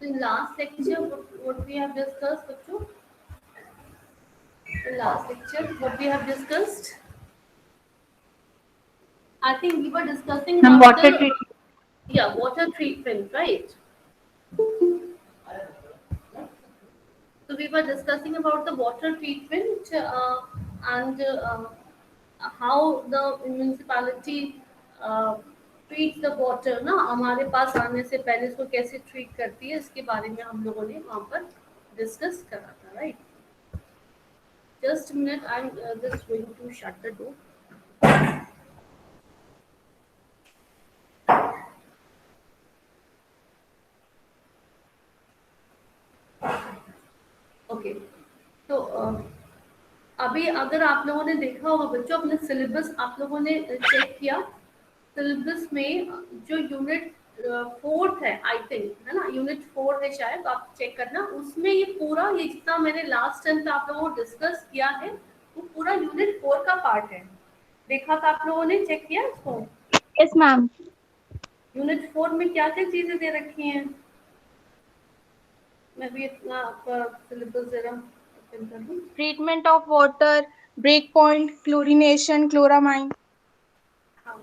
In last lecture, what we have discussed, बच्चों, in last lecture, what we have discussed, I think we were discussing ma'am about water the, treatment. yeah, water treatment, right? So we were discussing about the water treatment and how the municipality uh, treats the water ना हमारे पास आने से पहले इसको कैसे treat करती है, इसके बारे में हम लोगों ने वहाँ पर discuss करा था, right? Just a minute, I'm just going to shut the door. Okay, तो अभी अगर आप लोगों ने देखा होगा बच्चों, अपने सिलेबस आप लोगों ने चेक किया, सिलेबस में जो यूनिट फोर्थ है, आई थिंक है ना, यूनिट फोर है शायद, तो आप चेक करना, उसमें ये पूरा, ये जितना मैंने लास्ट टाइम पे आप लोगों को डिस्कस किया है, वो पूरा यूनिट फोर का पार्ट है। देखा था आप लोगों ने, चेक किया इसको? Yes ma'am. यूनिट फोर में क्या क्या चीजें दे रखी हैं? मैं भी इतना आपका सिलेबस जरा ओपन कर लूं। Treatment of water, break point, chlorination, chloramine. हाँ,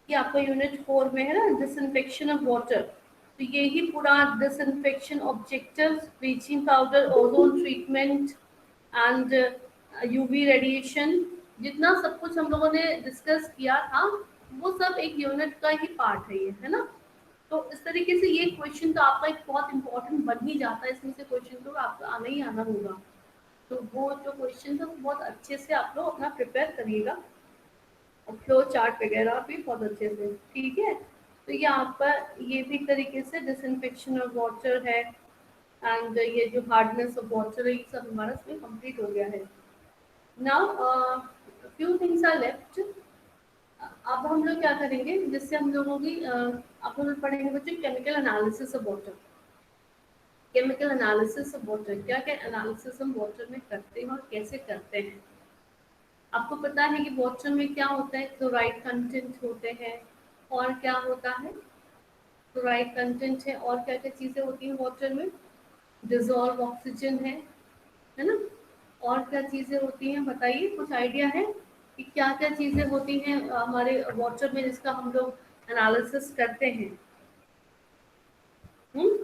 ये आपका यूनिट फोर में है ना, डिसइंफेक्शन ऑफ वाटर, तो यही पूरा disinfection objectives, bleaching powder, ozone treatment and UV radiation, जितना सब कुछ हम लोगों ने डिस्कस किया था, वो सब एक यूनिट का ही पार्ट है, ये है ना। तो इस तरीके से ये क्वेश्चन तो आपका एक बहुत इंपॉर्टेंट बन ही जाता है, इसमें से क्वेश्चन तो आपका आना ही आना होगा। तो वो जो क्वेश्चन है वो बहुत अच्छे से आप लोग अपना प्रिपेयर करिएगा, और फ्लो चार्ट वगैरह भी बहुत अच्छे से, ठीक है। तो यहाँ पर ये भी तरीके से डिसइंफेक्शन ऑफ वाटर है, एंड ये जो हार्डनेस ऑफ वाटर है, ये सब हमारा इसमें कंप्लीट हो गया है। Now few things are left. अब हम लोग क्या करेंगे, जिससे हम लोगों की अब हम लोग पढ़ेंगे बच्चों chemical analysis of water. Chemical analysis of water, क्या क्या एनालिसिस हम वाटर में करते हैं और कैसे करते हैं। आपको पता है कि वाटर में क्या होता है, क्लोराइड कंटेंट होते हैं, और क्या होता है, क्लोराइड कंटेंट है, और क्या क्या चीजें होती हैं वाटर में, डिजॉल्व ऑक्सीजन है ना, और क्या चीजें होती हैं बताइए, कुछ आइडिया है कि क्या क्या चीजें होती हैं हमारे वाटर में जिसका हम लोग एनालिसिस करते हैं? हम्म,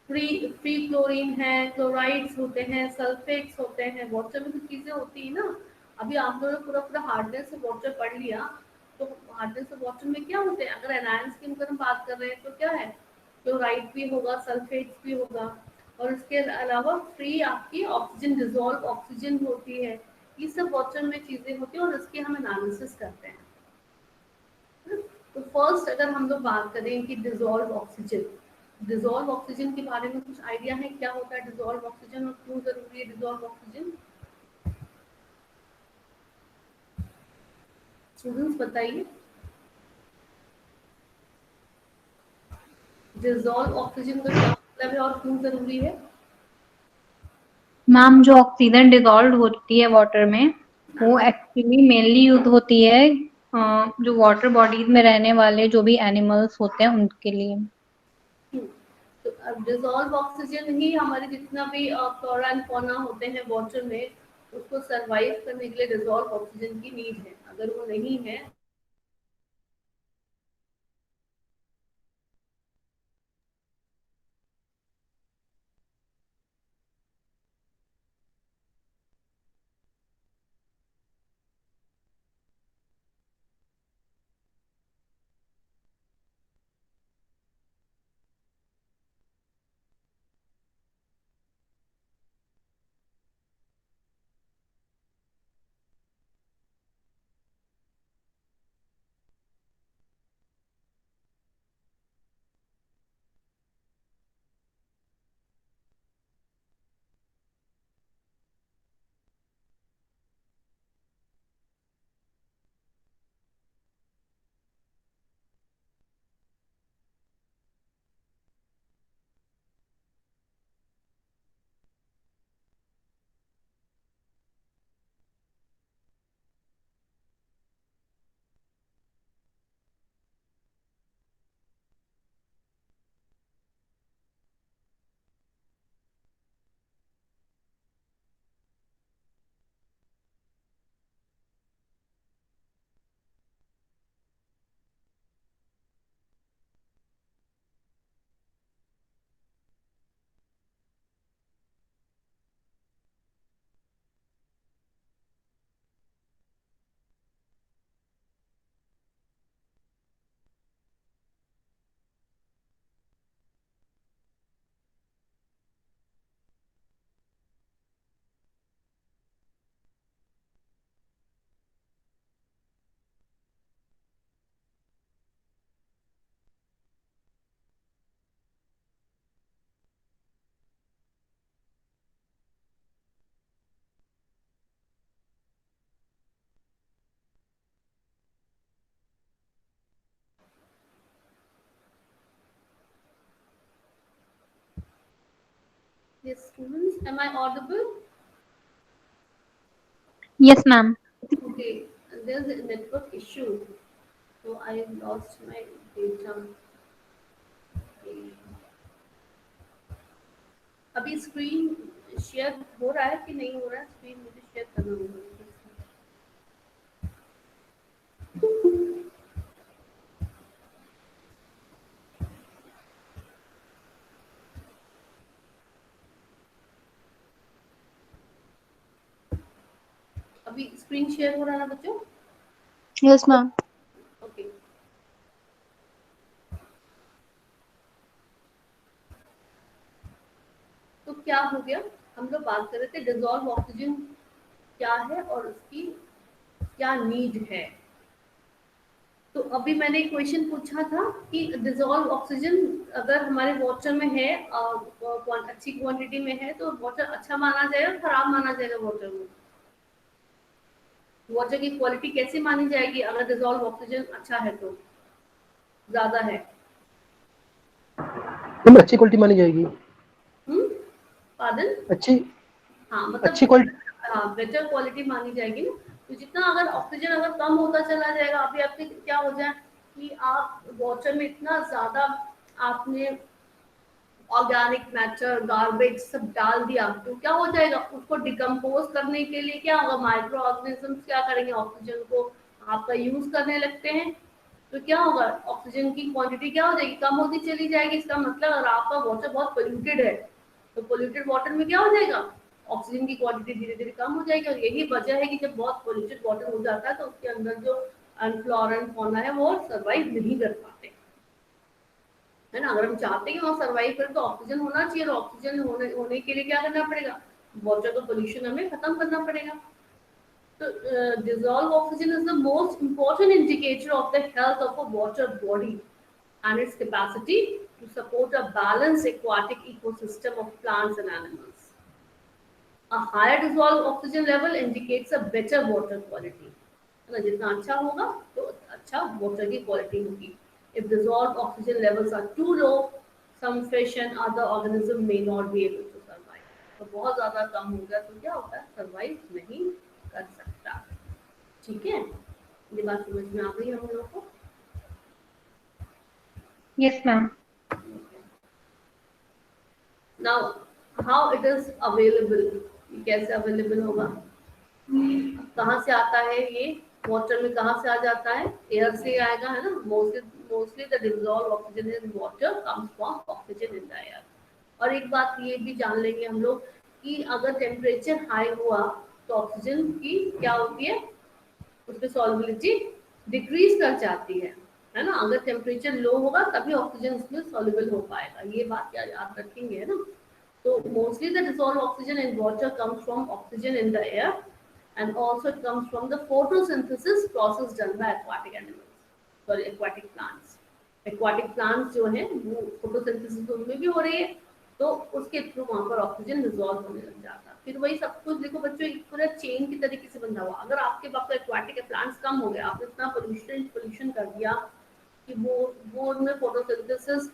फ्री फ्री क्लोरीन है, क्लोराइड्स होते हैं, सल्फेट्स होते हैं, वाटर में तो चीजें होती है ना। अभी आप लोगों ने पूरा पूरा हार्डनेस ऑफ वाटर पढ़ लिया, तो हार्डनेस ऑफ वाटर में क्या होते हैं, अगर एनायंस की अगर हम बात कर रहे हैं तो क्या है, क्लोराइड भी होगा, सल्फेट्स भी होगा, और इसके अलावा फ्री आपकी ऑक्सीजन, डिजोल्व ऑक्सीजन होती है, ये सब वाटर में चीजें होती हैं, और इसके हम एनालिसिस करते हैं। तो फर्स्ट अगर हम लोग बात करें कि डिजोल्व ऑक्सीजन, डिजोल्व ऑक्सीजन के बारे में कुछ आइडिया है क्या होता है डिजोल्व ऑक्सीजन, और क्यों जरूरी है डिजोल्व ऑक्सीजन? स्टूडेंट्स बताइए, डिजोल्व ऑक्सीजन का क्या मतलब है और क्यों जरूरी है? मैम जो ऑक्सीजन डिजॉल्व होती है वाटर में, वो एक्चुअली मेनली यूज होती है जो वाटर बॉडीज में रहने वाले जो भी एनिमल्स होते हैं उनके लिए। हम्म, तो अब डिजोल्व ऑक्सीजन ही हमारे जितना भी फ्लोरा एंड फौना होते हैं वाटर में, उसको सरवाइव करने के लिए डिजोल्व ऑक्सीजन की नीड है, अगर वो नहीं है Yes, students, am I audible? Yes, ma'am. Okay, there's a network issue, so I lost my data. Okay. अभी स्क्रीन शेयर हो रहा है कि नहीं हो रहा है? स्क्रीन मुझे शेयर करना होगा। अभी स्क्रीन शेयर हो रहा है ना बच्चों? Yes, ma'am. ओके। तो क्या हो गया, हम लोग बात कर रहे थे डिसॉल्व ऑक्सीजन क्या है और उसकी क्या नीड है। तो अभी मैंने एक क्वेश्चन पूछा था कि डिसॉल्व ऑक्सीजन अगर हमारे वाटर में है, अच्छी क्वांटिटी में है, तो वाटर अच्छा माना जाएगा, खराब माना जाएगा वाटर में? वाटर की क्वालिटी कैसे मानी जाएगी अगर डिसॉल्व ऑक्सीजन अच्छा है तो, ज्यादा है? अच्छी क्वालिटी मानी जाएगी। पार्डन? अच्छी हाँ, मतलब अच्छी क्वालिटी। हाँ, बेटर क्वालिटी मानी जाएगी ना। तो जितना अगर ऑक्सीजन अगर कम होता चला जाएगा, अभी आपके क्या हो जाए कि आप वाटर में इतना ज्यादा आपने ऑर्गेनिक मैटर गार्बेज सब डाल दिया, तो क्या हो जाएगा, उसको डिकम्पोज करने के लिए क्या होगा, माइक्रो ऑर्गेनिजम्स क्या करेंगे, ऑक्सीजन को आपका यूज करने लगते हैं। तो क्या होगा, ऑक्सीजन की क्वांटिटी क्या हो जाएगी, कम होती चली जाएगी। इसका मतलब अगर आपका वाटर बहुत पोल्यूटेड है, तो पोल्यूटेड वाटर में क्या हो जाएगा, ऑक्सीजन की क्वांटिटी धीरे धीरे कम हो जाएगी। और यही वजह है कि जब बहुत पोल्यूटेड वाटर हो जाता है तो उसके अंदर जो फ्लोरा एंड फौना है वो सर्वाइव नहीं कर पाते, है ना। अगर हम चाहते हैं कि वहाँ सर्वाइव करें तो ऑक्सीजन होना चाहिए, और ऑक्सीजन होने के लिए क्या करना पड़ेगा, वाटर का पोल्यूशन हमें खत्म करना पड़ेगा। तो dissolved oxygen is the most important indicator of the health of a water body and its capacity to support a balanced aquatic ecosystem of plants and animals. A higher dissolved oxygen level indicates a better water quality. है ना, जितना अच्छा होगा तो अच्छा water की quality होगी। If dissolved oxygen levels are too low, some fish and other organism may not be able to survive. तो बहुत ज्यादा कम हो गया तो क्या होता है, सर्वाइव नहीं कर सकता। ठीक है, ये बात समझ में आ गई हम लोग को? Yes, ma'am. Now, how it is available? ये कैसे अवेलेबल होगा, कहाँ से आता है ये, वाटर में कहाँ से आ जाता है, एयर से आएगा, है ना। Mostly the dissolved oxygen in water comes from oxygen in the air. और एक बात ये भी जान लेंगे हम लोग कि अगर टेम्परेचर हाई हुआ तो ऑक्सीजन की क्या होती है, उसकी सॉल्युबिलिटी डिक्रीज कर जाती है ना। अगर टेम्परेचर लो होगा तभी ऑक्सीजन उसमें सॉल्युबल हो पाएगा, ये बात क्या याद रखेंगे, है ना। तो mostly the dissolved oxygen in water comes from oxygen in the air, and also it comes from the photosynthesis process done by aquatic animals, sorry aquatic plants। aquatic plants जो है वो photosynthesis उनमें भी हो रही है, तो उसके थ्रू वहां पर ऑक्सीजन डिसॉल्व होने लग जाता है। फिर वही सब कुछ देखो बच्चों, एक पूरा चेन की तरीके से बंधा हुआ। अगर आपके पास एक्वाटिक प्लांट्स कम हो गया, आपने इतना पोल्यूशन कर दिया कि वो उनमें फोटोसिंथेसिस,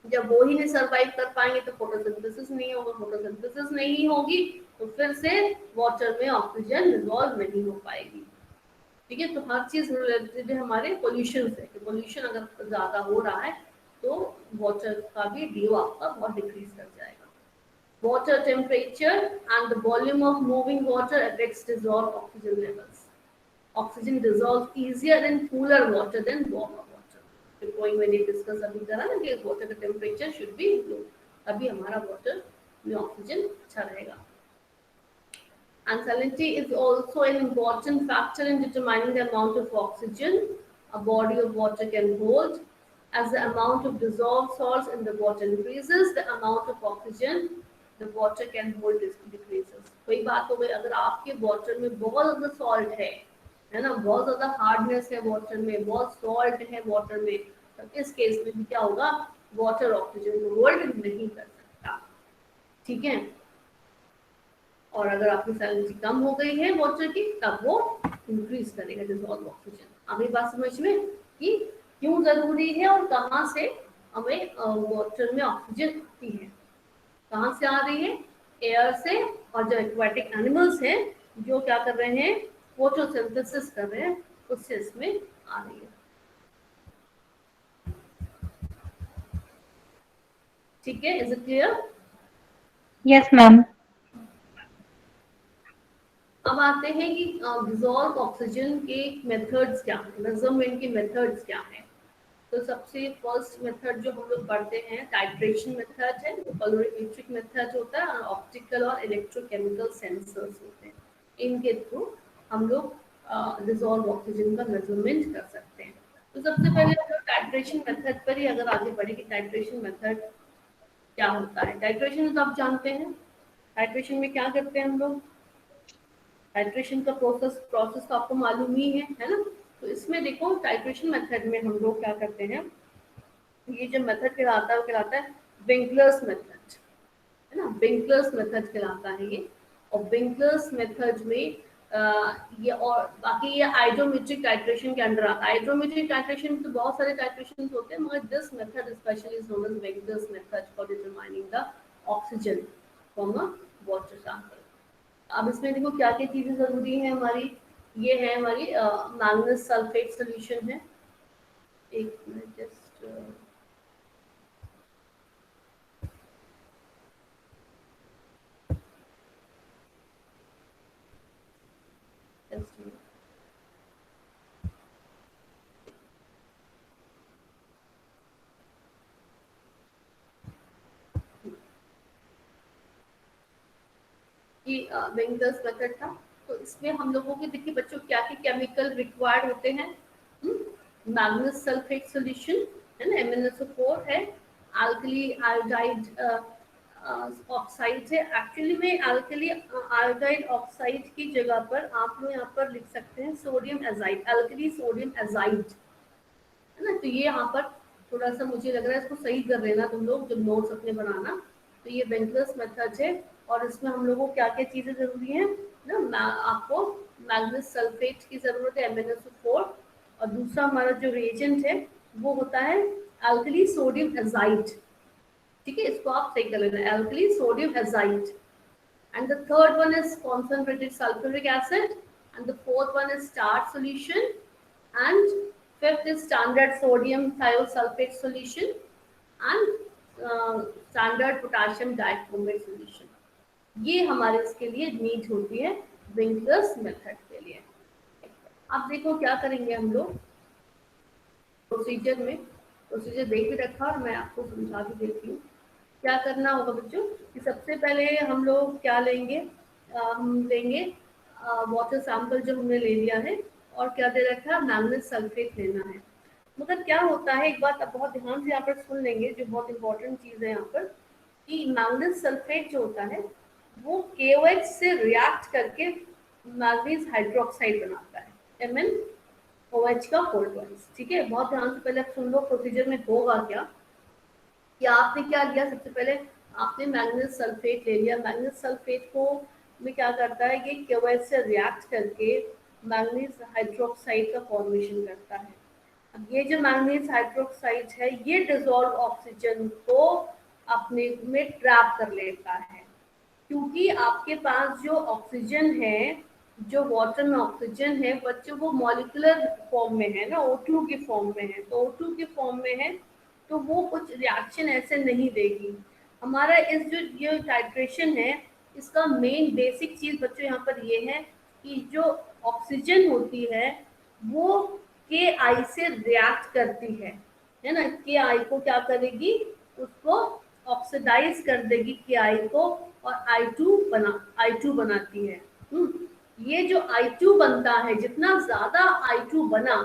जब वो ही नहीं सर्वाइव कर पाएंगे तो फोटोसिंथेसिस नहीं होगा, फोटोसिंथेसिस नहीं होगी तो फिर से वाटर में ऑक्सीजन डिसॉल्व नहीं हो पाएगी। ठीक है, तो हर चीज रिलेटेड है हमारे पोल्यूशन से, कि पोल्यूशन अगर ज्यादा हो रहा है तो वाटर का भी डीओ आपका बहुत डिक्रीज कर जाएगा। Water temperature and the volume of moving water affects dissolve oxygen levels. Oxygen dissolve easier in cooler water than warmer water. Going when we discuss अभी करा ना कि वाटर का टेम्परेचर शुड बी लो, तभी हमारा वाटर में ऑक्सीजन अच्छा रहेगा। And salinity is also an important factor in determining the amount of oxygen a body of water can hold. As the amount of dissolved salts in the water increases, the amount of oxygen the water can hold decreases. कोई बात हो गई, अगर आपके water में बहुत ज़्यादा salt है ना, बहुत ज़्यादा हार्डनेस है वाटर में, बहुत सॉल्ट है वाटर में, तो इस केस में भी क्या होगा, वाटर ऑक्सीजन को होल्ड नहीं कर सकता। ठीक है, और अगर आपकी सैलिनिटी कम हो गई है वाटर की, तब वो इंक्रीज करेगा डिसॉल्व ऑक्सीजन। अभी बात समझ में कि क्यों जरूरी है और कहाँ से हमें वाटर में ऑक्सीजन आती है। कहाँ से आ रही है? एयर से, और जो एक्वाटिक एनिमल्स हैं जो क्या कर रहे हैं, फोटोसिंथेसिस कर रहे हैं, उससे इसमें आ रही है। ठीक है, is it clear? Yes ma'am. अब आते हैं कि डिजॉल्व ऑक्सीजन के मेथड्स क्या हैं, मेजरमेंट के मेथड्स क्या हैं। तो सबसे फर्स्ट मेथड जो हम लोग पढ़ते हैं टाइट्रेशन मेथड है, वो कैलोरीमेट्रिक मेथड होता है, और ऑप्टिकल और इलेक्ट्रोकेमिकल सेंसर्स होते हैं। इनके थ्रू हम लोग डिजॉल्व ऑक्सीजन का मेजरमेंट कर सकते हैं। तो सबसे पहले हम लोग टाइट्रेशन मेथड पर ही अगर आगे बढ़े कि टाइट्रेशन मेथड क्या होता है। टाइट्रेशन तो आप जानते हैं, टाइट्रेशन में क्या करते हैं हम लोग, टाइट्रेशन का प्रोसेस तो आपको मालूम ही है ना। तो इसमें देखो टाइट्रेशन मेथड में हम लोग क्या करते हैं, ये जो मेथड कहलाता है वो कहलाता है विंकलर्स मेथड, है ना। विंकलर्स मेथड कहलाता है ये। और विंकलर्स मेथड में ये और बाकी ये आइडोमेट्रिक टाइट्रेशन के अंडर आता है। आइडोमेट्रिक टाइट्रेशन में तो बहुत सारे टाइट्रेशन होते हैं, मगर this method specially is known as Winkler's method for determining the oxygen from a water sample. अब इसमें देखो क्या क्या चीजें जरूरी है हमारी, ये है हमारी मैंगनीज सल्फेट सोल्यूशन है। एक मिनट जस्ट जस्ट कि विंकलर्स मेथड था। तो इसमें हम लोगों के देखिए बच्चों क्या क्या केमिकल रिक्वायर्ड होते हैं। मैग्नीज सल्फेट सॉल्यूशन है ना, MnSO4 है, अल्कली आयोडाइड ऑक्साइड है। एक्चुअली में अल्कली आयोडाइड ऑक्साइड की जगह पर आप लोग यहाँ पर लिख सकते हैं sodium azide, alkali sodium azide, है ना। तो ये यहाँ पर थोड़ा सा मुझे लग रहा है, इसको सही कर लेना तुम लोग जब नोट्स अपने बनाना। तो ये विंकलर्स मेथड है, और इसमें हम लोगों को क्या क्या चीजें जरूरी है ना, आपको मैग्नीज सल्फेट की जरूरत है, MnSO4, और दूसरा हमारा जो रिएजेंट है वो होता है अल्कली सोडियम एजाइड। ठीक है, इसको आप सही कर लेना, alkali sodium azide. And the third one is concentrated sulfuric acid, and the fourth one is starch solution, and fifth is standard sodium thiosulfate solution, and standard potassium dichromate solution। ये हमारे इसके लिए नीड होती है Winkler's method के लिए। अब देखो क्या करेंगे हम लोग प्रोसीजर में, प्रोसीजर देख भी रखा और मैं आपको समझा भी देती हूँ। क्या करना होगा बच्चों कि सबसे पहले हम लोग क्या लेंगे, हम लेंगे वाटर सैंपल जो हमने ले लिया है, और क्या दे रखा है, मैंगनीज सल्फेट लेना है। मतलब क्या होता है, एक बात आप बहुत ध्यान से यहाँ पर सुन लेंगे जो बहुत इंपॉर्टेंट चीज़ है यहाँ पर, कि मैंगनीज सल्फेट जो होता है वो KOH से रिएक्ट करके मैंगनीज हाइड्रोक्साइड बनाता है, MnOH का होल ट्वाइस। ठीक है, बहुत ध्यान से पहले सुन लो प्रोसीजर में होगा क्या, कि आपने क्या लिया, सबसे पहले आपने मैंगनीज सल्फेट ले लिया। मैंगनीज सल्फेट को में क्या करता है, ये KOH से रिएक्ट करके मैंगनीज हाइड्रोक्साइड का फॉर्मेशन करता है। अब ये जो मैंगनीज हाइड्रोक्साइड है ये डिसॉल्व ऑक्सीजन को अपने में ट्रैप कर लेता है, क्योंकि आपके पास जो ऑक्सीजन है, जो वाटर में ऑक्सीजन है बच्चों, वो मॉलिक्यूलर फॉर्म में है ना, O2 के फॉर्म में है। तो O2 के फॉर्म में है तो वो कुछ रिएक्शन ऐसे नहीं देगी। हमारा इस जो ये टाइट्रेशन है, इसका मेन बेसिक चीज बच्चों यहाँ पर ये है कि जो ऑक्सीजन होती है वो Ki से रिएक्ट करती है ना। Ki को क्या करेगी, उसको ऑक्सीडाइज कर देगी Ki को, और I2 बनाती है। ये जो I2 बनता है, जितना ज्यादा I2 बना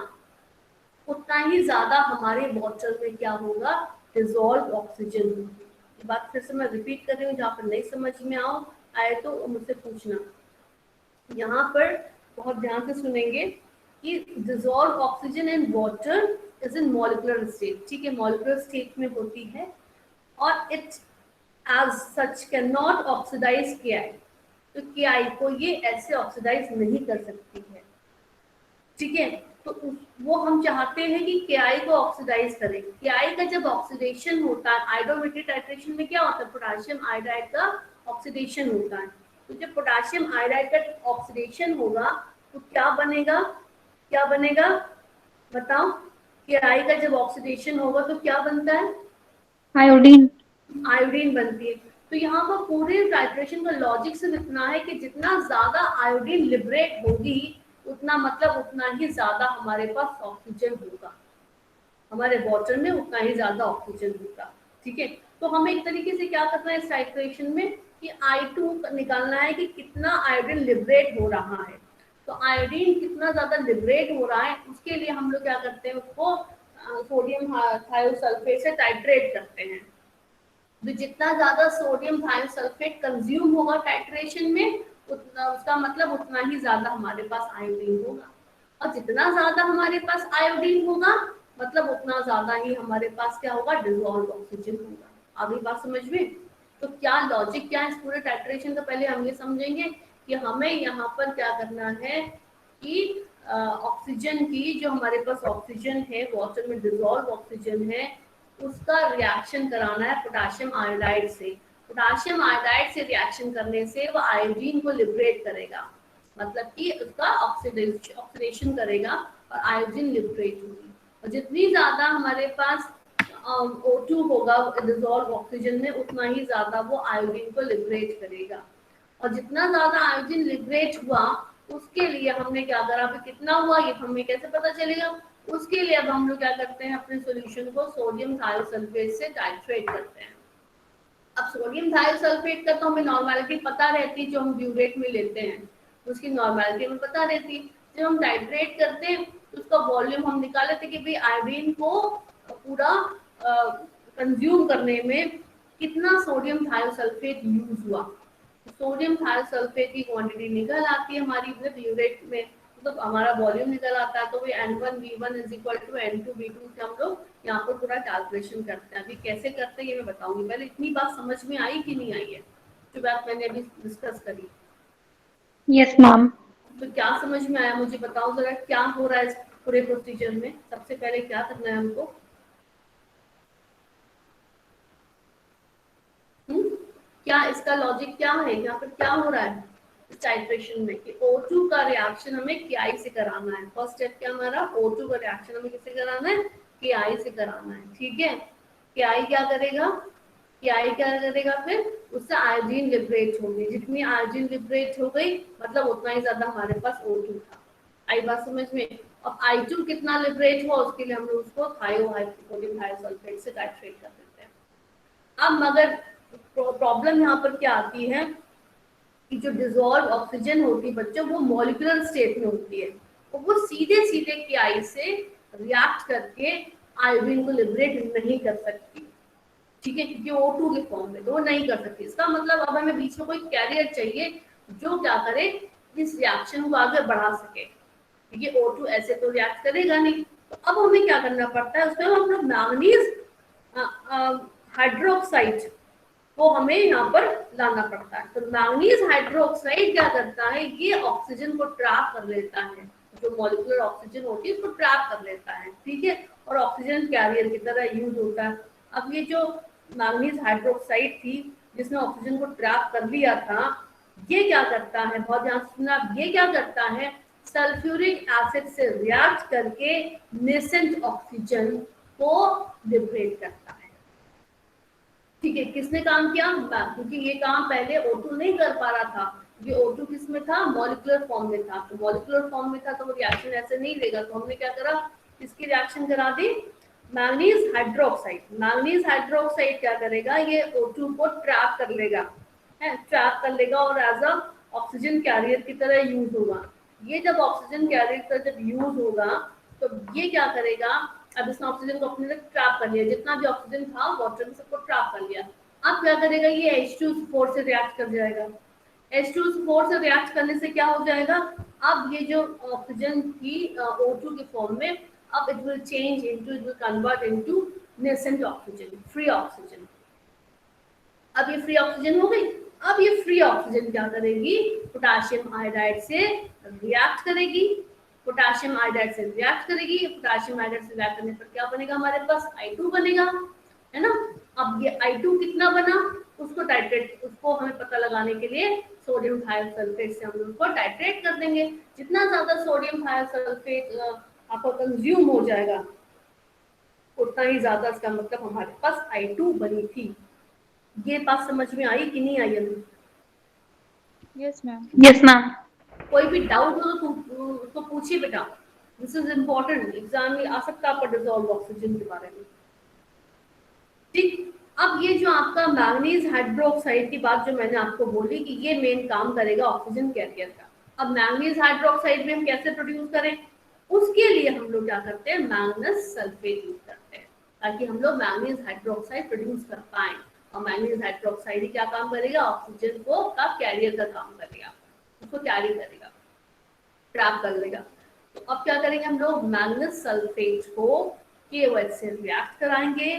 उतना ही ज्यादा हमारे वाटर में क्या होगा, डिसॉल्व ऑक्सीजन होगी। ये बात फिर से मैं रिपीट कर रही हूँ, जहाँ पर नहीं समझ में आए तो मुझसे पूछना। यहाँ पर बहुत ध्यान से सुनेंगे कि dissolve oxygen in water is in molecular state. ठीक है, मॉलिक्यूलर स्टेट में होती है, और it as such can not oxidise Ki। तो Ki को ये ऐसे ऑक्सीडाइज नहीं कर सकती है। ठीक है, तो वो हम चाहते हैं कि KI को ऑक्सीडाइज करें। KI का जब ऑक्सीडेशन होता है, आयोडोमेट्रिक टाइट्रेशन में क्या होता है, पोटेशियम आयोडाइड का ऑक्सीडेशन होता है। तो जब पोटेशियम आयोडाइड का ऑक्सीडेशन होगा तो क्या बनेगा, क्या बनेगा बताओ। KI का जब ऑक्सीडेशन होगा तो क्या बनता है, आयोडीन। आयोडीन बनती है। तो यहाँ पर पूरे टाइट्रेशन का लॉजिक सिर्फ इतना है कि जितना ज्यादा आयोडीन लिबरेट होगी उतना मतलब उतना ही ज्यादा हमारे पास ऑक्सीजन होगा, हमारे वाटर में उतना ही ज्यादा ऑक्सीजन होगा। ठीक है, तो हमें एक तरीके से क्या करना है इस टाइट्रेशन में कि I2 निकालना है कि कितना आयोडीन लिबरेट हो रहा है। तो आयोडीन कितना ज्यादा लिबरेट हो रहा है उसके लिए हम लोग क्या करते हैं, उसको सोडियम थायोसल्फेट से टाइट्रेट करते हैं। तो जितना ज्यादा सोडियम थायोसल्फेट कंज्यूम होगा टाइट्रेशन में उतना उसका मतलब उतना ही ज्यादा हमारे पास आयोडीन होगा, और जितना ज्यादा हमारे पास आयोडीन होगा मतलब उतना ज्यादा ही हमारे पास क्या होगा, डिसॉल्व ऑक्सीजन होगा। अभी बात समझ में। तो क्या लॉजिक क्या है इस पूरे टाइट्रेशन का, पहले हम ये समझेंगे कि हमें यहाँ पर क्या करना है कि ऑक्सीजन की जो हमारे पास ऑक्सीजन है, वाटर में डिसॉल्व ऑक्सीजन है, उसका रिएक्शन कराना है पोटेशियम आयोडाइड से। पोटेशियम आयोडाइड से रिएक्शन करने से वो आयोडीन को लिबरेट करेगा, मतलब कि उसका ऑक्सीडेशन करेगा और आयोडीन लिबरेट होगी। और जितनी ज्यादा हमारे पास O2 होगा डिसॉल्व ऑक्सीजन में उतना ही ज्यादा वो आयोडीन को लिबरेट करेगा। और जितना ज्यादा आयोडीन लिबरेट हुआ उसके लिए हमने क्या करा, अभी कितना हुआ ये हमें कैसे पता चलेगा, उसके लिए अब हम लोग क्या करते हैं, अपने सॉल्यूशन को सोडियम थायोसल्फेट से टाइट्रेट करते हैं। अब सोडियम थायोसल्फेट का तो हमें नॉर्मेलिटी पता रहती है, जो हम ब्यूरेट में लेते हैं उसकी नॉर्मेलिटी हमें पता रहती है। जब हम टाइट्रेट करते हैं तो उसका वॉल्यूम हम निकाल लेते हैं कि भाई आयोडीन को पूरा कंज्यूम करने में कितना सोडियम थायोसल्फेट यूज हुआ। सोडियम थायोसल्फेट की क्वांटिटी निकल आती है हमारी ब्यूरेट में, मतलब हमारा वॉल्यूम निकल आता है। तो वो N1V1 is equal to N2V2 से हम लोग यहाँ पर पूरा कैलकुलेशन करते हैं। अभी कैसे करते हैं ये मैं बताऊंगी, पहले इतनी बात समझ में आई कि नहीं आई है जो बात मैंने अभी डिस्कस करी। Yes ma'am. तो क्या समझ में आया मुझे बताओ जरा, क्या हो रहा है इस पूरे प्रोसीजर में, सबसे पहले क्या करना है हमको। क्या इसका लॉजिक क्या है, यहाँ पर क्या हो रहा है इस टाइट्रेशन में कि O2 का रिएक्शन हमें KI से कराना है। फर्स्ट स्टेप क्या हमारा, O2 का रिएक्शन हमें किससे कराना है, KI से कराना है। ठीक है, KI क्या करेगा, KI क्या करेगा, फिर उससे आयोडीन लिबरेट होगी। जितनी आयोडीन लिबरेट हो गई मतलब उतना ही ज्यादा हमारे पास O2 था। आई बात समझ में। अब I2 कितना लिबरेट हुआ उसके लिए हम लोग उसको सोडियम थायोसल्फेट से टाइट्रेट कर देते हैं। अब मगर प्रॉब्लम यहाँ पर क्या आती है कि जो डिसॉल्व ऑक्सीजन होती है बच्चों वो मॉलिक्यूलर स्टेट में होती है, और वो सीधे सीधे KI से रिएक्ट करके आयोडीन को लिबरेट नहीं कर सकती। ठीक है, क्योंकि O2 के फॉर्म में तो वो नहीं कर सकती। इसका मतलब अब हमें बीच में कोई कैरियर चाहिए जो क्या करे, इस रिएक्शन को आगे बढ़ा सके, क्योंकि O2 ऐसे तो रिएक्ट करेगा नहीं। तो अब हमें क्या करना पड़ता है, उसमें हम लोग मैंगनीज हाइड्रोक्साइड वो हमें यहाँ पर लाना पड़ता है। तो मैंगनीज हाइड्रोक्साइड क्या करता है, ये ऑक्सीजन को ट्रैप कर लेता है, जो मॉलिक्यूलर ऑक्सीजन होती है उसको ट्रैप कर लेता है। ठीक है, और ऑक्सीजन कैरियर की तरह यूज होता है। अब ये जो मैंगनीज हाइड्रोक्साइड थी जिसने ऑक्सीजन को ट्रैप कर लिया था, ये क्या करता है, बहुत ध्यान से सुनना, ये क्या करता है, सल्फ्यूरिक एसिड से रिएक्ट करके नेसेंट ऑक्सीजन को लिबरेट करता है। ठीक है, किसने काम किया, क्योंकि ये काम पहले O2 नहीं कर पा रहा था। ये O2 किस में था, मॉलिक्यूलर फॉर्म में था। तो मॉलिक्यूलर फॉर्म में था तो वो रिएक्शन ऐसे नहीं देगा, तो हमने क्या करा, इसकी रिएक्शन करा दी मैंगनीज हाइड्रोक्साइड। मैंगनीज हाइड्रोक्साइड क्या करेगा, ये O2 को ट्रैप कर लेगा, है ट्रैप कर लेगा और एज अ ऑक्सीजन कैरियर की तरह यूज होगा। ये जब ऑक्सीजन कैरियर की तरह जब यूज होगा तो ये क्या करेगा, अब इसने ऑक्सीजन को अपने ट्रैप कर लिया, जितना भी ऑक्सीजन था वाटर में सबको ट्रैप कर लिया। अब क्या करेगा, ये H2SO4 से रिएक्ट कर जाएगा। H2SO4 से रिएक्ट करने से क्या हो जाएगा, अब ये जो ऑक्सीजन थी O2 के फॉर्म में, अब it will change into, it will convert into nascent oxygen, free oxygen. अब ये फ्री ऑक्सीजन हो गई। अब ये फ्री ऑक्सीजन क्या करेगी, पोटेशियम आयोडाइड से रिएक्ट करेगी। पोटाशियम आयोडाइड से रिएक्ट करेगी, पोटाशियम आयोडाइड से रिएक्ट करने पर क्या बनेगा हमारे पास I2 बनेगा, है ना। अब ये I2 कितना बना, उसको टाइट्रेट, उसको हमें पता लगाने के लिए सोडियम थायोसल्फेट से हम लोग उसको टाइट्रेट कर देंगे। जितना ज्यादा सोडियम थायोसल्फेट आपका कंज्यूम हो जाएगा उतना ही ज्यादा, इसका मतलब हमारे पास I2 बनी थी। ये बात समझ में आई कि नहीं आई अभी? Yes ma'am. Yes ma'am. कोई भी डाउट हो तो उसको पूछिए बेटा, दिस इज इम्पोर्टेंट, एग्जाम में आ सकता है आपका डिसॉल्व ऑक्सीजन के बारे में। ठीक, अब ये जो आपका मैंगनीज हाइड्रोक्साइड की बात जो मैंने आपको बोली कि ये मेन काम करेगा ऑक्सीजन कैरियर का। अब मैंगनीज हाइड्रोक्साइड में हम कैसे प्रोड्यूस करें, उसके लिए हम लोग क्या करते हैं, मैंगनस सल्फेट यूज करते हैं ताकि हम लोग मैंगनीज हाइड्रोक्साइड प्रोड्यूस कर पाए। और मैंगनीज हाइड्रोक्साइड ही क्या काम करेगा, ऑक्सीजन को का कैरियर का काम करेगा, उसको कैरी करेगा, ट्रैप कर लेगा। तो अब क्या करेंगे हम लोग, मैंगनस सल्फेट को KOH से रिएक्ट कराएंगे।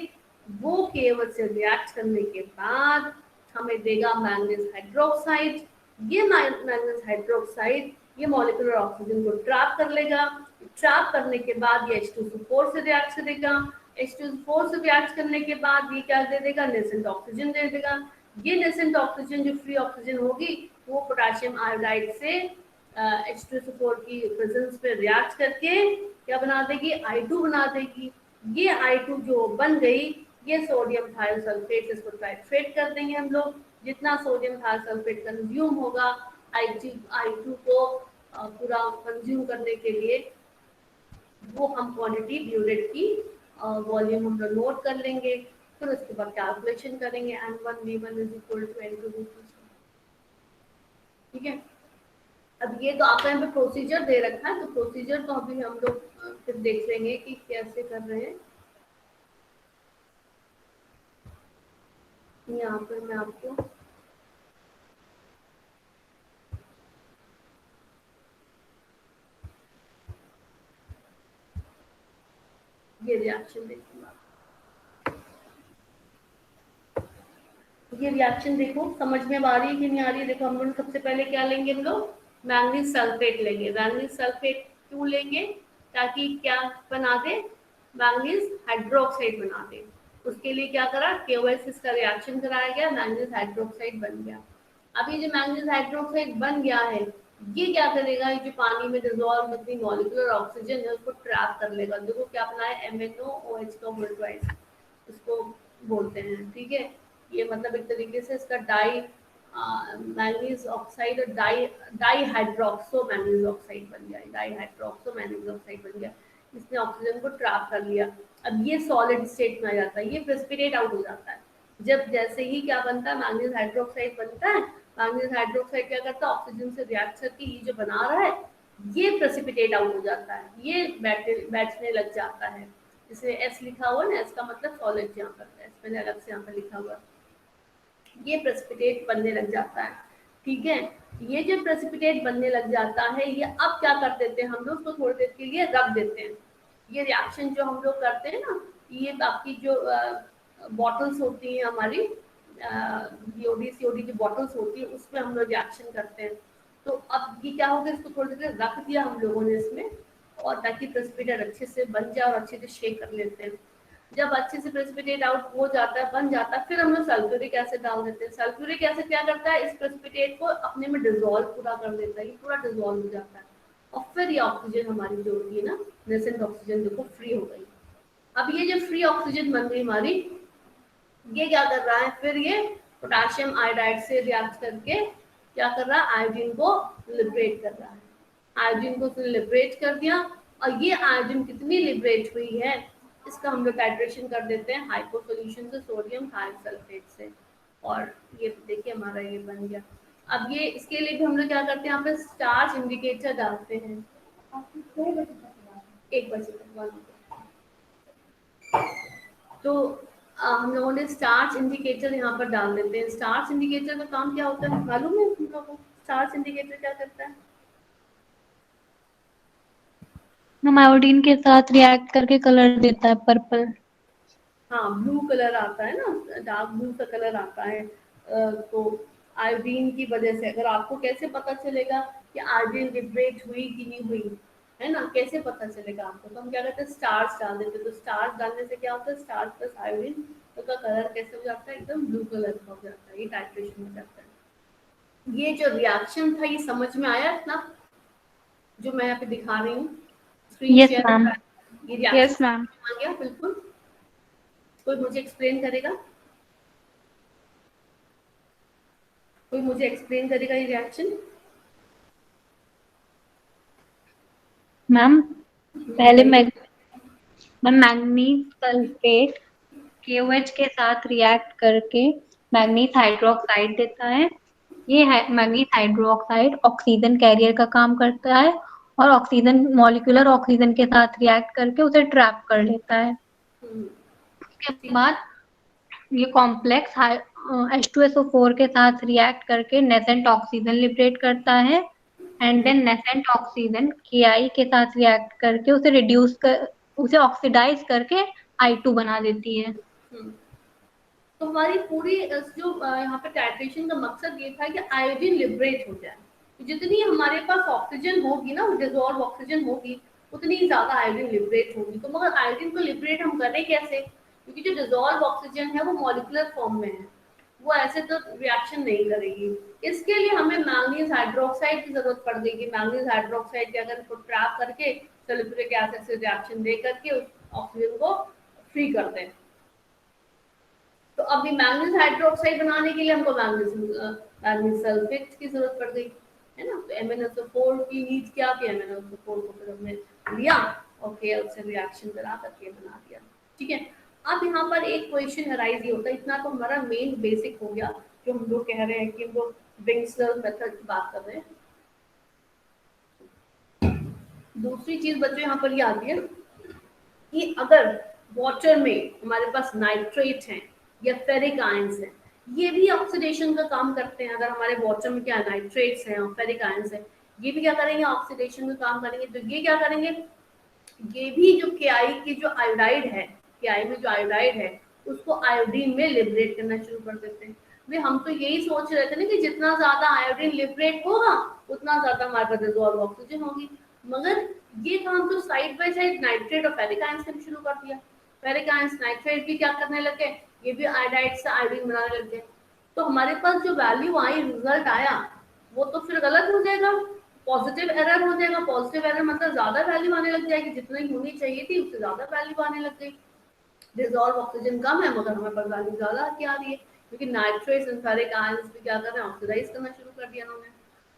वो KOH से रिएक्ट करने के बाद हमें देगा मैंगनीज हाइड्रोक्साइड। ये मैंगनीज हाइड्रोक्साइड ये मॉलिक्यूलर ऑक्सीजन को ट्रैप कर लेगा। ट्रैप करने के बाद ये H2SO4 से रिएक्ट करेगा। H2SO4 से रिएक्ट करने के बाद ये क्या दे देगा, नेसेंट ऑक्सीजन दे देगा। ये नेसेंट ऑक्सीजन जो फ्री ऑक्सीजन होगी वो पोटेशियम आयोडाइड से H2SO4 की प्रेजेंस में रिएक्ट करके क्या बना देगी, I2 बना देगी। ये I2 जो बन गई, ये सोडियम थायोसल्फेट, इसको टाइट्रेट कर देंगे हम लोग। जितना सोडियम थायोसल्फेट कंज्यूम होगा I2 को पूरा कंज्यूम करने के लिए, वो हम क्वांटिटी ब्यूरेट की वॉल्यूम हम लोग नोट कर लेंगे। फिर उसके बाद कैलकुलेशन करेंगे N1V1 = N2V2। ठीक है, अब ये तो आपका यहाँ पे प्रोसीजर दे रखा है, तो प्रोसीजर तो अभी हम लोग फिर देख लेंगे कि कैसे कर रहे हैं। यहाँ पर मैं आपको ये रिएक्शन देखूंगा, ये रिएक्शन देखो समझ में आ रही है कि नहीं आ रही है। देखो हम लोग सबसे पहले क्या लेंगे, हम लोग मैंगनीज सल्फेट लेंगे। मैंगनीज सल्फेट क्यों लेंगे, ताकि क्या बना दे, मैंगनीज हाइड्रोक्साइड बना दे। उसके लिए क्या करा, KOH का रिएक्शन कराया गया, मैंगनीज हाइड्रोक्साइड बन गया। अब ये जो मैंगनीज हाइड्रोक्साइड बन गया है, ये क्या करेगा, ये जो पानी में डिसॉल्व जितनी मॉलिक्यूलर ऑक्सीजन है उसको ट्रैप कर लेगा। देखो क्या अपना है, MnOOH का होल ट्वाइस उसको बोलते हैं। ठीक है, ये मतलब एक तरीके से इसका डाई मैंगनीज ऑक्साइड और डाई हाइड्रोक्सो मैंगनीज ऑक्साइड बन गया, डाई हाइड्रोक्सो मैंगनीज ऑक्साइड बन गया। इसने ऑक्सीजन को ट्रैप कर लिया। अब ये सॉलिड स्टेट में आ जाता है, ये प्रेसिपिटेट आउट हो जाता है। जब जैसे ही क्या बनता है, मैंगनीज हाइड्रोक्साइड बनता है, मैंगनीज हाइड्रोक्साइड क्या करता है, ऑक्सीजन से रिएक्ट करके ये जो बना रहा है ये प्रेसिपिटेट आउट हो जाता है, ये बैठने लग जाता है। जैसे S लिखा हुआ ना, S का मतलब सॉलिड, यहाँ पर S मैंने अलग से यहाँ पर लिखा हुआ, ये प्रेसिपिटेट बनने लग जाता है। ठीक है, ये जो प्रेसिपिटेट बनने लग जाता है, ये अब क्या कर देते हैं हम लोग, उसको थोड़ी देर के लिए रख देते हैं। ये रिएक्शन जो हम लोग करते हैं ना, ये आपकी जो बॉटल्स होती हैं हमारी BOD COD की बॉटल्स होती है, उसमें हम लोग रिएक्शन करते हैं। तो अब ये क्या होगा, इसको थोड़ी देर रख दिया हम लोगों ने इसमें, और ताकि प्रेसिपिटेट अच्छे से बन जाए और अच्छे से शेक कर लेते हैं। जब अच्छे से प्रेसिपिटेट आउट हो जाता है, बन जाता है, फिर हम लोग सल्फ्यूरिक एसिड डाल देते हैं। सल्फ्यूरिक एसिड क्या करता है, इस प्रेसिपिटेट को अपने में डिसॉल्व पूरा कर देता है, ये पूरा डिसॉल्व हो जाता है। और फिर ये ऑक्सीजन हमारी जो होती है ना, नेसेंट ऑक्सीजन, देखो फ्री हो गई। अब ये जो फ्री ऑक्सीजन बन गई हमारी, ये क्या कर रहा है, फिर ये पोटेशियम आयोडाइड से रिएक्ट करके क्या कर रहा है, आयोडीन को लिबरेट कर रहा है। आयोडीन को लिबरेट कर दिया, और ये आयोडीन कितनी लिबरेट हुई है, इसका हम लोग टाइट्रेशन कर देते हैं हाइपो सॉल्यूशन से, सोडियम थायोसल्फेट से। और ये देखिए हमारा ये बन गया। अब ये इसके लिए भी हम लोग क्या करते हैं, यहाँ पे स्टार्च इंडिकेटर डालते हैं। 1 बजे तक तो हम लोगों ने स्टार्च इंडिकेटर यहाँ पर डाल देते हैं। स्टार्च इंडिकेटर का काम क्या होता है, मालूम है तुम लोगों को स्टार्च इंडिकेटर क्या करता है? हम आयोडीन के साथ रिएक्ट करके कलर देता है पर्पल। हाँ, ब्लू कलर आता है ना, डार्क ब्लू का कलर आता है। तो आयोडीन की वजह से, अगर आपको कैसे पता चलेगा कि आयोडीन लिबरेट हुई कि नहीं हुई, है ना, कैसे पता चलेगा आपको? तो हम क्या करते हैं, स्टार्स डाल देते हैं। तो स्टार्स डालने से क्या होता है, स्टार्स प्लस आयोडीन तो का कलर कैसे हो जाता है, एकदम ब्लू कलर का हो जाता है। ये टाइट्रेशन हो जाता है। ये जो रिएक्शन था ये समझ में आया इतना, जो मैं यहाँ पे दिखा रही हूँ स्क्रीन यस शेयर मैम। कर, ये रिएक्शन Yes, ma'am. आ गया बिल्कुल? कोई मुझे एक्सप्लेन करेगा? कोई मुझे एक्सप्लेन करेगा ये रिएक्शन? मैम पहले बताइए। मैंगनीज सल्फेट KOH के साथ रिएक्ट करके मैंगनीज हाइड्रोक्साइड देता है। ये मैंगनीज हाइड्रोक्साइड ऑक्सीजन कैरियर का काम करता है और ऑक्सीजन मॉलिक्यूलर ऑक्सीजन के साथ रिएक्ट करके उसे ट्रैप कर लेता है। हम्म, उसके ठीक। बाद ये कॉम्प्लेक्स H2SO4 के साथ रिएक्ट करके नेसेंट ऑक्सीजन लिबरेट करता है and then nascent oxygen KI के साथ रिएक्ट करके उसे ऑक्सीडाइज करके I2 बना देती है। हम्म। तो हमारी पूरी जो यहाँ पे टाइट्रेशन का मकसद ये था कि आयोडीन लिबरेट हो जाए। तो जितनी हमारे पास ऑक्सीजन होगी ना, डिजॉल्व ऑक्सीजन होगी, उतनी ही ज्यादा आयोडीन लिबरेट होगी। तो मगर आयोडीन को लिबरेट हम करें कैसे? क्योंकि जो डिजॉल्व ऑक्सीजन है वो मॉलिक्यूलर फॉर्म में है, वो ऐसे तो रिएक्शन नहीं करेगी। इसके लिए हमें मैंगनीज हाइड्रोक्साइड की जरूरत पड़ गई। मैंगनीज हाइड्रोक्साइड के अगर इसको ट्रैप करके सल्फ्यूरिक एसिड से रिएक्शन दे करके उस ऑक्सीजन को फ्री करते हैं। तो अभी मैंगनीज हाइड्रोक्साइड बनाने के लिए हमको मैंगनीज सल्फेट की जरूरत पड़ गई, है ना। तो MnSO4 की नीड क्या थी, MnSO4 को फिर हमने लिया और KL से रिएक्शन करा करके बना दिया। ठीक है। अब यहाँ पर एक क्वेश्चन अराइज ये होता है, इतना तो हमारा मेन बेसिक हो गया, जो हम लोग कह रहे हैं कि हम लोग विंगस्लर मेथड की बात कर रहे हैं। दूसरी चीज बच्चों यहाँ पर ये आती है कि अगर वाटर में हमारे पास नाइट्रेट हैं या फेरिक आयंस हैं, ये भी ऑक्सीडेशन का काम करते हैं। अगर हमारे वाटर में क्या नाइट्रेट्स हैं और फेरिक आयंस हैं, ये भी क्या करेंगे, ऑक्सीडेशन का काम करेंगे। तो ये क्या करेंगे, ये भी जो KI की जो आयोडाइड है, KI में जो आयोडाइड है उसको आयोडीन में लिबरेट करना शुरू कर देते हैं। भाई हम तो यही सोच रहे थे ना कि जितना ज्यादा आयोडीन लिबरेट होगा उतना ज्यादा हमारे पास डिसॉल्व ऑक्सीजन होगी, मगर ये काम तो साइड बाय साइड नाइट्रेट और फेरिक आयंस ने शुरू कर दिया। फेरिक आयंस नाइट्रेट भी क्या करने लगे, ये भी आयोडाइड से आयोडीन बनाने लग गए। तो हमारे पास जो वैल्यू आई, रिजल्ट आया, वो तो फिर गलत हो जाएगा, पॉजिटिव एरर हो जाएगा। पॉजिटिव एरर मतलब ज्यादा वैल्यू आने लग जाएगी, जितनी होनी चाहिए थी उससे ज्यादा वैल्यू आने लग गई। डिसॉल्व ऑक्सीजन कम है मगर हमें पर वैल्यू ज्यादा क्या आ रही है, क्योंकि नाइट्रेट्स एंड फेरिक आयंस भी क्या कर रहे हैं, ऑक्सीडाइज करना शुरू कर दिया उन्होंने।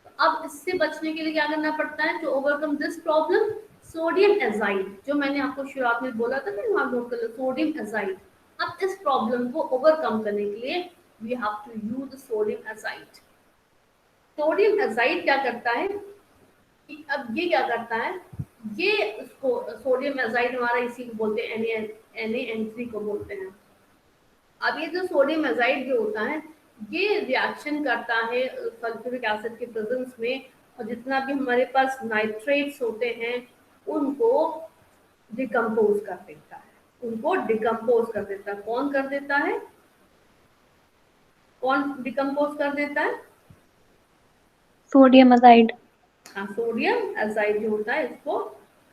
तो अब इससे बचने के लिए क्या करना पड़ता है, to overcome this problem, sodium azide, जो मैंने आपको शुरुआत में बोला था ना, वहां नोट कर लो, सोडियम एजाइड। अब इस प्रॉब्लम को ओवरकम करने के लिए we have to use sodium azide. Sodium azide क्या करता है कि अब ये क्या करता है, ये इसको सोडियम एजाइड हमारा इसी को बोलते हैं, Na3 को बोलते हैं। अब ये जो सोडियम एजाइड जो होता है ये रिएक्शन करता है सल्फ्यूरिक एसिड के प्रेजेंस में, और जितना भी हमारे पास नाइट्रेट्स होते हैं उनको डिकम्पोज कर देता है, उनको डिकम्पोज कर देता है। कौन कर देता है, कौन डिकम्पोज कर देता है? Sodium azide. हाँ, सोडियम एजाइड जो होता है इसको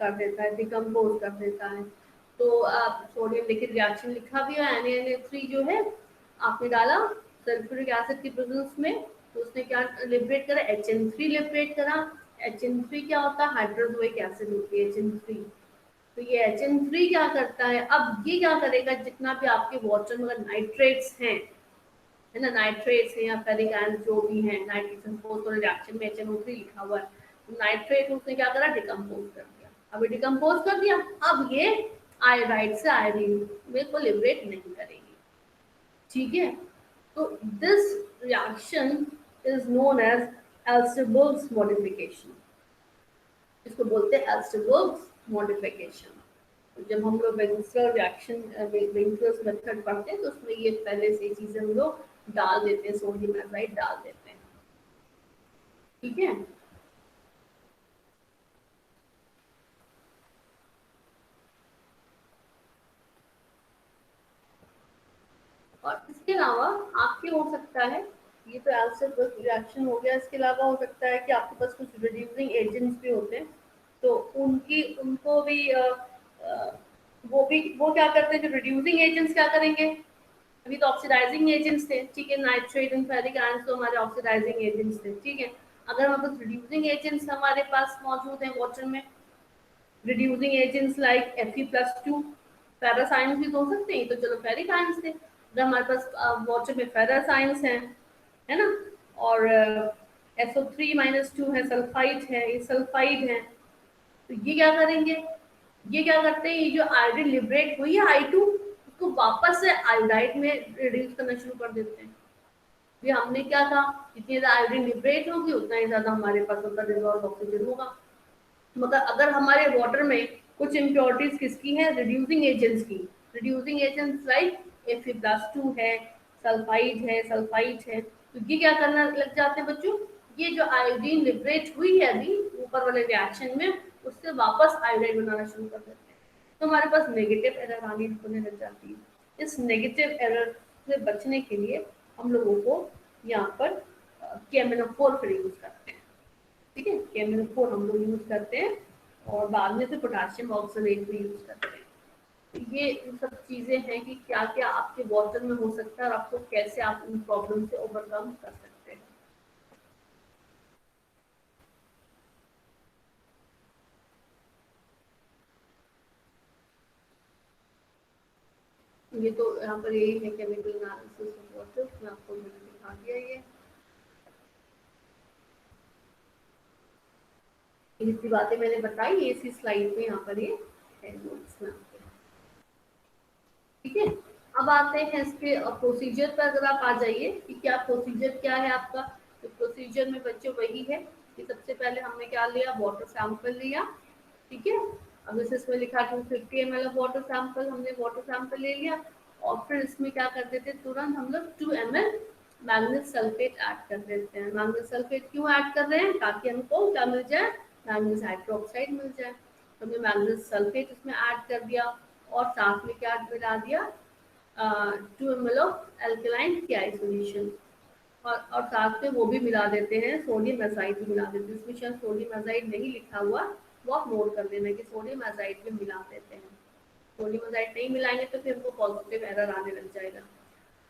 कर देता है, डिकम्पोज कर देता है। तो आप सोडियम देखिए रिएक्शन लिखा भी है, Na3 जो है आपने डाला सल्फ्यूरिक एसिड की प्रेजेंस में, तो उसने क्या लिबरेट करा, HN3 लिबरेट करा। HN3 क्या होता है, हाइड्रोक्लोरिक एसिड होती है HN3। तो ये HN3 क्या करता है, अब ये क्या करेगा, जितना भी आपके वाटर में अगर नाइट्रेट्स हैं, है ना, नाइट्रेट्स हैं या फेरिक आयंस जो भी हैं, नाइट्रेशन फोर रिएक्शन में HNO3 लिखा हुआ है, तो नाइट्रेट उसने क्या करा, डिकम्पोज कर दिया। अब डिकम्पोज कर दिया, अब ये आयोडाइड से आयोडीन में को लिबरेट नहीं करेगी। ठीक है। तो this reaction is known as Elsteberg's modification, इसको बोलते हैं एल्स्टेबर्ग्स मॉडिफिकेशन। जब हम लोग वेंसलर रिएक्शन वेंसलर्स मेथड पढ़ते हैं तो उसमें ये पहले से चीजें हम लोग डाल देते हैं, सोडियम एजाइड डाल देते हैं। ठीक है। और इसके अलावा आपके हो सकता है, ये तो एल्स्टेबर्ग रिएक्शन हो गया, इसके अलावा हो सकता है कि आपके पास कुछ रिड्यूसिंग एजेंट्स भी होते हैं। तो उनको भी वो क्या करते हैं, जो रिड्यूसिंग एजेंट्स क्या करेंगे, अभी तो ऑक्सीडाइजिंग एजेंट्स थे, ठीक है, नाइट्रेट एंड फेरिक आयंस तो हमारे ऑक्सीडाइजिंग एजेंट्स थे, ठीक है। अगर हमारे पास रिड्यूसिंग एजेंट्स हमारे पास मौजूद हैं वाटर में, reducing agents like Fe+2, ferrous ions भी तो हो सकते हैं, तो चलो फेरिक आयंस थे। अगर हमारे पास वाटर में फेरस आयंस हैं, है ना, और SO3-2 है, सल्फाइड है, ये सल्फाइड है, तो ये क्या करेंगे, ये क्या करते हैं, ये जो आयोडीन लिबरेट हुई है I2, उसको वापस से आयोडाइड में रिड्यूस करना शुरू कर देते हैं। ये हमने क्या था, जितनी ज्यादा आयोडीन लिबरेट होगी उतना ही ज्यादा हमारे पास उसका डिजॉल्व ऑक्सीजन होगा। मगर अगर हमारे वाटर में कुछ इम्प्योरिटीज किसकी है, रिड्यूसिंग एजेंट्स की, रिड्यूसिंग एजेंट्स लाइक Fe+2 है, सल्फाइड है, तो ये क्या करना लग जाते हैं बच्चों, ये जो आयोडीन लिबरेट हुई है अभी ऊपर वाले रिएक्शन में, उससे वापस आयोडाइड बनाना शुरू कर देते हैं, तो हमारे पास नेगेटिव एरर आनी होने लग जाती है। इस नेगेटिव एरर से बचने के लिए हम लोगों को यहाँ पर KMnO4 फिर यूज करते हैं, ठीक है, KMnO4 हम लोग यूज करते हैं, और बाद में फिर पोटेशियम ऑक्सलेट भी यूज करते हैं। तो ये सब चीजें हैं कि क्या क्या आपके वाटर में हो सकता है और आपको कैसे आप इन प्रॉब्लम से ओवरकम कर सकते हैं। ये तो यहाँ पर यही है केमिकल एनालिसिस ऑफ वाटर, मैं आपको मैंने दिखा दिया ये जितनी बातें मैंने बताई ये इसी स्लाइड में यहाँ पर ये है नोट्स में आपके, ठीक है। अब आते हैं इसके प्रोसीजर पर, अगर आप आ जाइए कि क्या प्रोसीजर क्या है आपका, तो प्रोसीजर में बच्चों वही है कि सबसे पहले हमने क्या लिया, वाटर सैंपल लिया, ठीक है। अब जैसे इसमें लिखा 250 ml ऑफ वाटर सैंपल, हमने वाटर सैंपल ले लिया, और फिर इसमें क्या कर देते हैं, तुरंत हम लोग 2 ml मैग्नीज सल्फेट ऐड कर देते हैं। मैग्नीज सल्फेट क्यों ऐड कर रहे हैं, ताकि हमको क्या मिल जाए, मैग्नीज हाइड्रोक्साइड मिल जाए। तो हमने मैग्नीज सल्फेट इसमें ऐड कर दिया, और साथ में क्या मिला दिया, 2 ml of alkaline KI solution, और साथ में वो भी मिला देते हैं, सोडियम एजाइड भी मिला देते हैं। इसमें शायद सोडियम एजाइड नहीं लिखा हुआ, वो आप नोट कर लेना कि सोडियम एजाइड भी मिला देते हैं। सोडियम एजाइड नहीं मिलाएंगे तो फिर हमको पॉजिटिव एरर आने लग जाएगा।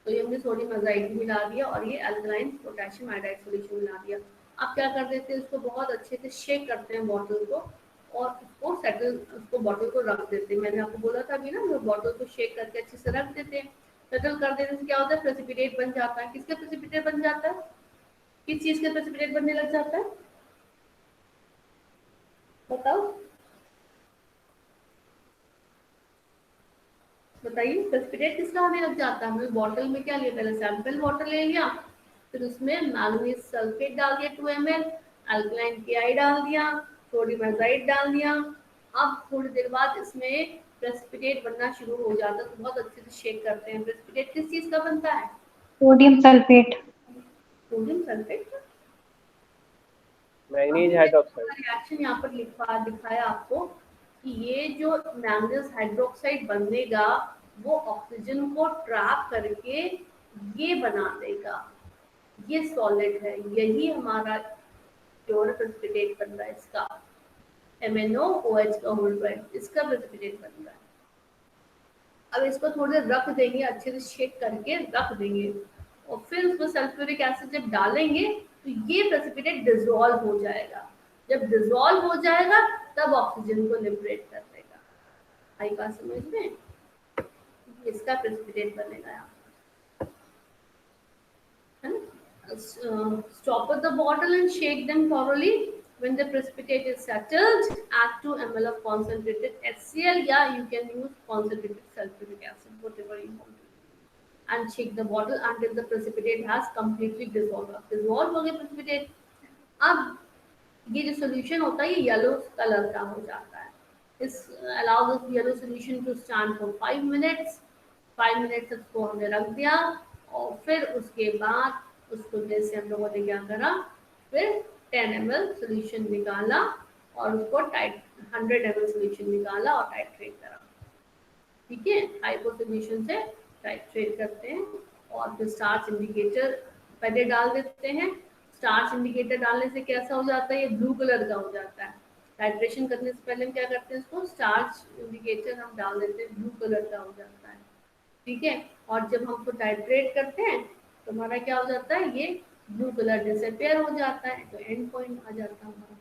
तो ये हमने सोडियम एजाइड भी मिला दिया, और ये अल्कलाइन पोटेशियम आयोडाइड सॉल्यूशन मिला दिया। आप क्या कर देते हैं, इसको बहुत अच्छे से शेक करते हैं बॉटल को, और उसको सेटल, उसको बॉटल को रख देते हैं। मैंने आपको बोला था अभी ना, जो बॉटल को शेक करके अच्छे से रख देते हैं, सेटल कर देने से क्या होता है, प्रेसिपिटेट बन जाता है। किसका प्रेसिपिटेट बन जाता है, किस चीज का प्रेसिपिटेट बनने लग जाता है, बताओ बताइए, प्रेसिपिटेट किसका होने लग जाता है। हमने बॉटल में क्या लिया, पहले सैंपल वाटर ले लिया, फिर उसमें मैंगनीज सल्फेट डाल दिया 2 ml, अल्कलाइन KI डाल दिया, सोडियम एजाइड डाल दिया। अब थोड़ी देर बाद इसमें प्रेसिपिटेट बनना शुरू हो जाता है, तो बहुत अच्छे से शेक करते हैं। प्रेसिपिटेट किस चीज का बनता है, सोडियम सल्फेट। सोडियम सल्फेट का। Manganese hydroxide. रिएक्शन यहाँ पर दिखाया आपको कि ये जो मैंगनीज हाइड्रोक्साइड बनेगा, वो ऑक्सीजन को ट्रैप करके ये बना देगा, ये सॉलिड है, यही हमारा प्योर प्रेसिपिटेट बन रहा है, इसका MnOH का होल प्रोडक्ट, इसका प्रेसिपिटेट बन रहा है। अब इसको थोड़ी देर रख देंगे, अच्छे से शेक करके रख देंगे, और फिर उसमें सल्फ्यूरिक एसिड जब डालेंगे तो ये प्रेसिपिटेट डिसॉल्व हो जाएगा। जब डिसॉल्व हो जाएगा तब ऑक्सीजन को लिबरेट कर देगा। आई बात समझ में, इसका प्रेसिपिटेट बनेगा यहाँ, है ना। Stop the bottle and shake them thoroughly. When the precipitate is settled, add 2 ml of concentrated HCl, yeah, you can use concentrated sulfuric acid, whatever you want to use, and shake the bottle until the precipitate has completely dissolved. Dissolve हो गया precipitate, अब ये जो solution होता है ये yellow color का हो जाता है। This allows this yellow solution to stand for 5 minutes. 5 minute उसको हमने रख दिया, और फिर उसके बाद उसको जैसे हम लोगों ने क्या करा, फिर 10 ml सोल्यूशन निकाला, और उसको 100 ml सोल्यूशन निकाला और टाइट्रेट करा, ठीक है। हाइपो सोल्यूशन से टाइट्रेट करते हैं, और फिर स्टार्च इंडिकेटर पहले डाल देते हैं। स्टार्च इंडिकेटर डालने से कैसा हो जाता है, ये ब्लू कलर का हो जाता है। टाइट्रेशन करने से पहले हम क्या करते हैं, इसको स्टार्च इंडिकेटर हम डाल देते हैं, ब्लू कलर का हो जाता है, ठीक है। और जब हम उसको टाइट्रेट करते हैं तो हमारा क्या हो जाता है, ये ब्लू कलर डिसअपियर हो जाता है, तो एंड पॉइंट आ जाता है हमारा।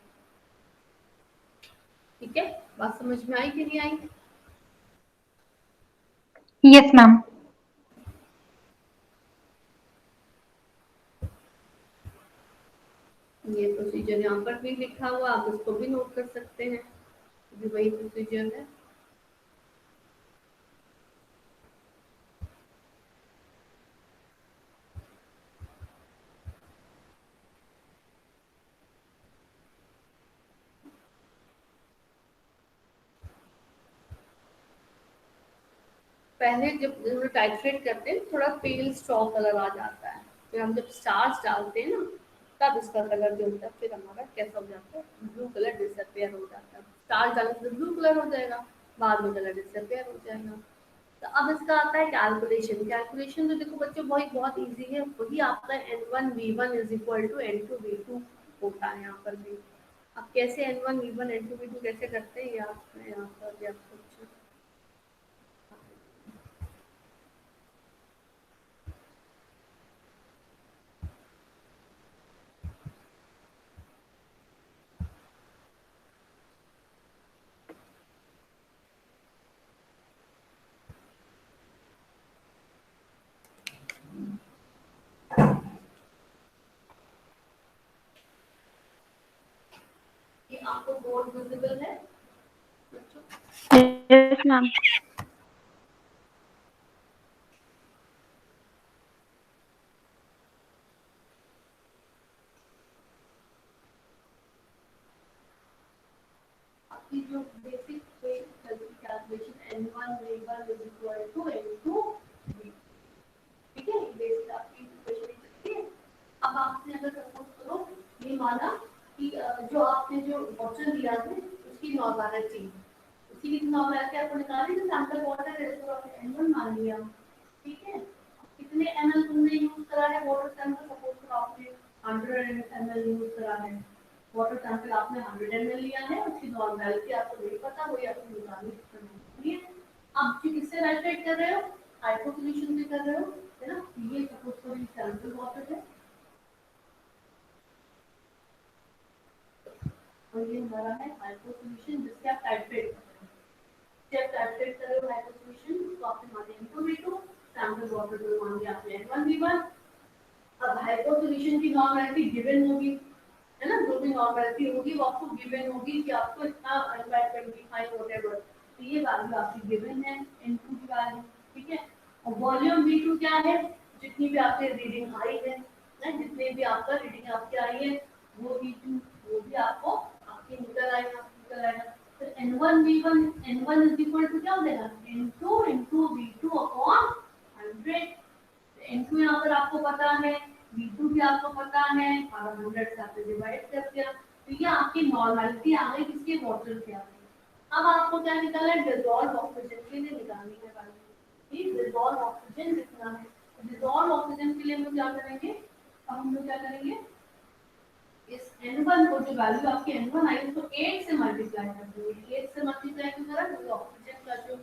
ठीक है, बात समझ में आई कि नहीं आई? Yes ma'am. ये प्रोसीजर यहाँ पर भी लिखा हुआ, आप इसको भी नोट कर सकते हैं, ये वही प्रोसीजर है। पहले जब टाइट्रेट करते हैं थोड़ा पेल स्ट्रॉ कलर आ जाता है, फिर हम जब स्टार्च डालते हैं ना तब इसका कलर जो होता है फिर हमारा कैसा हो जाता है, ब्लू कलर डिसअपियर हो जाता है। स्टार्च डालने से ब्लू कलर हो जाएगा, बाद में कलर डिसअपियर हो जाएगा। तो अब इसका आता है कैलकुलेशन। कैलकुलेशन तो देखो बच्चों वही बहुत इजी है, वही आपका N1V1 is equal to N2V2 होता है यहाँ पर भी। अब कैसे N1V1 N2V2 कैसे करते हैं, यहाँ पर भी आपको ये आपको बोर्ड विजिबल है बच्चों? Yes, ma'am. आपकी जो basic calculation N1V1 is equal to N2V2, ठीक है, बेसिक आपकी इक्वेशन लिखी है। अब आपने अगर सपोज करो ये माना कि जो आपने जो वाटर लिया है उसकी नॉर्मलिटी, उसी की नॉर्मलिटी आपको निकालनी है, सैंपल वाटर है तो आपने N1 मान लिया, ठीक है। कितने ml तुमने यूज करा है वाटर सैंपल, सपोज करो आपने 100 ml यूज करा है वाटर सैंपल, आपने 100 ml लिया है, उसकी नॉर्मलिटी आपको नहीं पता, वही आपको निकालनी है। अब जो किससे टाइट्रेट कर रहे हो, हाइपो सॉल्यूशन से कर रहे हो, है ना। ये सपोज करो ये सैंपल वाटर है और ये हमारा है हाइपो सॉल्यूशन जिससे आप टाइट्रेट कर रहे हो। जब टाइट्रेट कर रहे हो हाइपो सॉल्यूशन तो आपने मान लिया N2V2, सैंपल वाटर को मान लिया आपने N1V1। अब हाइपो सॉल्यूशन की नॉर्मलिटी गिवन होगी, है ना, जो भी नॉर्मलिटी होगी वो आपको गिवन होगी कि आपको इतना N/25 व्हाटएवर, तो ये वैल्यू आपकी गिवन है N2 की वैल्यू, ठीक है। और वॉल्यूम V2 क्या है, जितनी भी आपकी रीडिंग आई है ना, जितने भी आपका रीडिंग आपकी आई है वो V2 वो भी आपको आपकी निकल आएगा। तो N1 इज इक्वल टू क्या हो जाएगा, N2 into V2 upon 100। N2 यहाँ पर आपको पता है, V2 भी आपको पता है, और 100 से आपने डिवाइड कर दिया, तो ये आपकी नॉर्मलिटी आ गई किसके, वाटर की आ गई। अब आपको क्या निकालना है, डिसॉल्व ऑक्सीजन के लिए निकालनी है वैल्यू कि डिसॉल्व ऑक्सीजन कितना है। डिसॉल्व ऑक्सीजन के लिए हम लोग क्या करेंगे, अब हम लोग क्या करेंगे, इस N1 को जो वैल्यू आपकी N1 आई उसको 8 से मल्टीप्लाई कर देंगे। 8 से मल्टीप्लाई क्यों करा, क्योंकि ऑक्सीजन का जो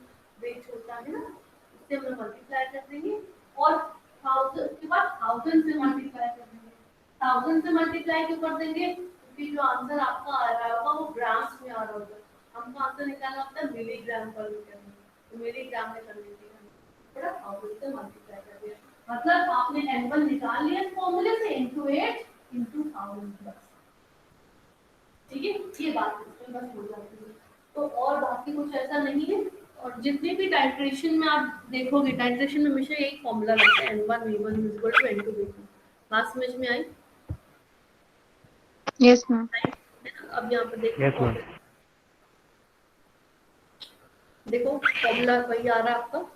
वेट होता है ना उससे हम लोग मल्टीप्लाई कर देंगे, और 1000 के बाद 1000 से मल्टीप्लाई कर देंगे। 1000 से मल्टीप्लाई क्यों कर देंगे, क्योंकि जो आंसर आपका आ रहा होगा वो ग्राम्स में आ रहा होगा, हमको आंसर निकालना होता है मिलीग्राम पर लीटर में, तो मिलीग्राम में कर देंगे थोड़ा 1000 से मल्टीप्लाई कर दिया, मतलब आपने N1 निकाल लिया इस फॉर्मूले से into 8 into 1000 बस, ठीक है। ये बात इसमें बस हो जाती है, तो और बाकी कुछ ऐसा नहीं है। और जितने भी टाइट्रेशन में आप देखोगे, टाइट्रेशन में हमेशा एक फॉर्मूला लगता है N1V1 इक्वल टू N2V2। बात समझ में आई? Yes, ma'am. अब यहाँ पर Yes, ma'am. देखो फॉर्मूला वही आ रहा है आपका,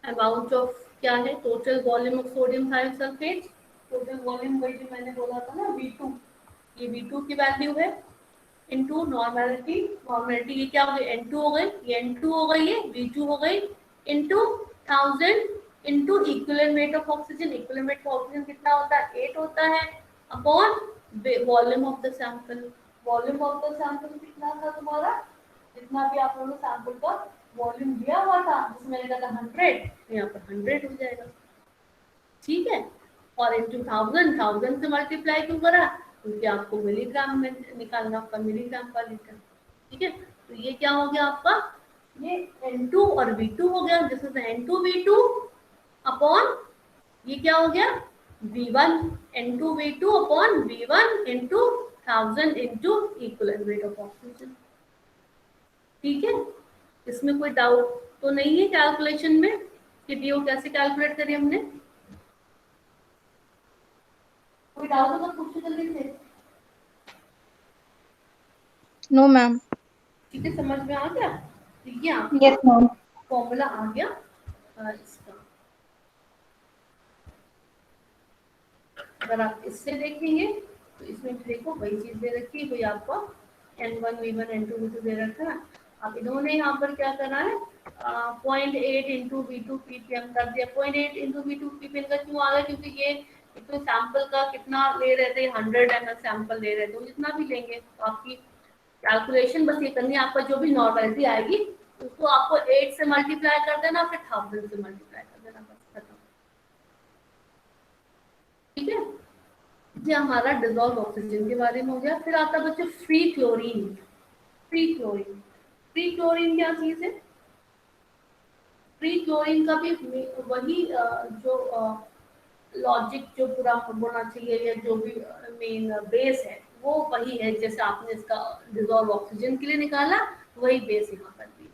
अमाउंट ऑफ क्या है, total volume of sodium thiosulphate, total volume वही जो मैंने बोला था ना V2, ये V2 की वैल्यू है इनटू नॉर्मलिटी, नॉर्मलिटी ये क्या हो गई N2 हो गई, ये N2 हो गई, ये V2 हो गई, into 1000 into equivalent weight of oxygen, equivalent weight of oxygen कितना होता है 8 होता है, upon volume of the sample, volume of the sample कितना था तुम्हारा, जितना भी आप लोगों ने सैंपल का वॉल्यूम दिया हुआ था, जिसमें लिखा था 100, तो यहाँ पर 100 हो जाएगा, ठीक है। और इंटू 1000 से मल्टीप्लाई क्यों करा, क्योंकि आपको मिलीग्राम में निकालना, आपका मिलीग्राम पर लीटर, ठीक है। तो ये क्या हो गया आपका, ये N2 और V2 हो गया, this is N2 V2 upon ये क्या हो गया V1, N2 V2 upon V1 into 1000 into equivalent weight of oxygen, ठीक है। इसमें कोई डाउट तो नहीं है कैलकुलेशन में कि डीओ कैसे कैलकुलेट करी हमने, कोई डाउट होगा पूछो जल्दी से। No, ma'am. ठीक है, समझ में आ गया, तो ये यस आपका मैम। फॉर्मूला आ गया इसका। अगर आप इससे देखेंगे तो इसमें भी देखो वही चीज दे रखी है, कोई आपका N1 V1 N2 V2 दे रखा है। अब इन्होंने यहाँ पर क्या करना है 0.8 इंटू V2 ppm कर दिया। 0.8 इंटू V2 ppm का क्यों आ गया, क्योंकि ये तो सैंपल का कितना ले रहे थे, 100 ml सैंपल ले रहे थे, जितना भी लेंगे तो आपकी कैलकुलेशन बस ये करनी है, आपका जो भी नॉर्मलिटी आएगी उसको आपको 8 से मल्टीप्लाई कर देना, फिर 1000 से मल्टीप्लाई कर देना, बस खत्म, ठीक है। ये हमारा डिजॉल्व ऑक्सीजन के बारे में हो गया। फिर आता है बच्चों free chlorine. Free chlorine, free chlorine क्या चीज है, फ्री क्लोरीन का भी वही जो लॉजिक जो पूरा होना चाहिए या जो भी मेन बेस है वो वही है, जैसे आपने इसका डिजॉल्व ऑक्सीजन के लिए निकाला वही बेस यहाँ पर भी।